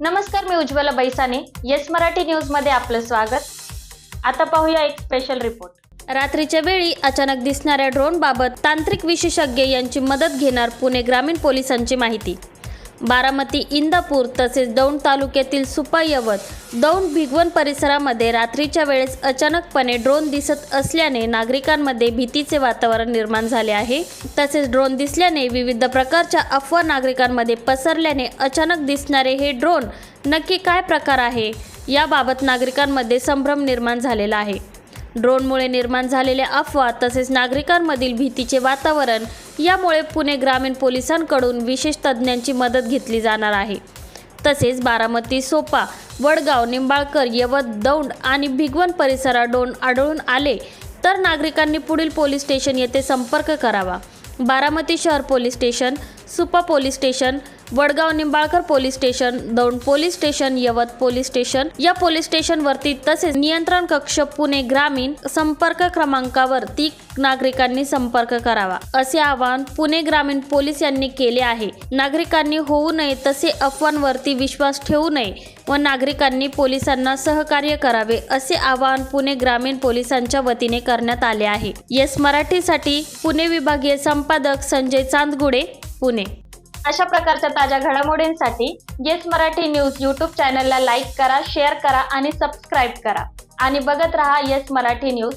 नमस्कार, मी Ujjwala बैसाने. Yes Marathi news मध्ये आपलं स्वागत. आता पाहूया एक स्पेशल रिपोर्ट. रात्रीच्या वेळी अचानक दिसणाऱ्या ड्रोन बाबत तांत्रिक विशेषज्ञ यांची मदत घेणार पुणे ग्रामीण पोलिसांची माहिती. बारामती, इंदापूर तसेच दौंड तालुक्यातील सुपा, यवत, दौंड, भिगवण परिसरामध्ये रात्रीच्या वेळेस अचानकपणे ड्रोन दिसत असल्याने नागरिकांमध्ये भीतीचे वातावरण निर्माण झाले आहे. तसेच ड्रोन दिसल्याने विविध प्रकारच्या अफवा नागरिकांमध्ये पसरल्याने अचानक दिसणारे हे ड्रोन नक्की काय प्रकार आहे याबाबत नागरिकांमध्ये संभ्रम निर्माण झालेला आहे. ड्रोनमुळे निर्माण झालेल्या अफवा तसेच नागरिकांमधील भीतीचे वातावरण यामुळे पुणे ग्रामीण पोलिसांकडून विशेष तज्ज्ञांची मदत घेतली जाणार आहे. तसेच बारामती, सोपा, वडगाव, निंबाळकर, यवत, दौंड आणि भिगवण परिसरात ड्रोन आढळून आले तर नागरिकांनी पुढील पोलीस स्टेशन येथे संपर्क करावा. बारामती शहर police station, Supa police station, Vadgaon, Nimbalkar police station, Daund police station, Yavat police station या पोलीस स्टेशनवरती तसेच नियंत्रण कक्ष पुणे ग्रामीण संपर्क क्रमांकावरती नागरिकांनी संपर्क करावा, असे आवाहन पुणे ग्रामीण पोलीस यांनी केले आहे. नागरिकांनी होऊ नये तसे अफवांवरती विश्वास ठेवू नये व नागरिकांनी पोलिसांना सहकार्य करावे, असे आवाहन पुणे ग्रामीण पोलिसांच्या वतीने करण्यात आले आहे. येस मराठीसाठी पुणे विभागीय संपादक संजय चांदगुडे, पुणे. अशा प्रकारच्या ताज्या घडामोडींसाठी येस मराठी न्यूज यूट्यूब चॅनलला लाईक करा, शेअर करा आणि सबस्क्राईब करा आणि बघत रहा येस मराठी न्यूज.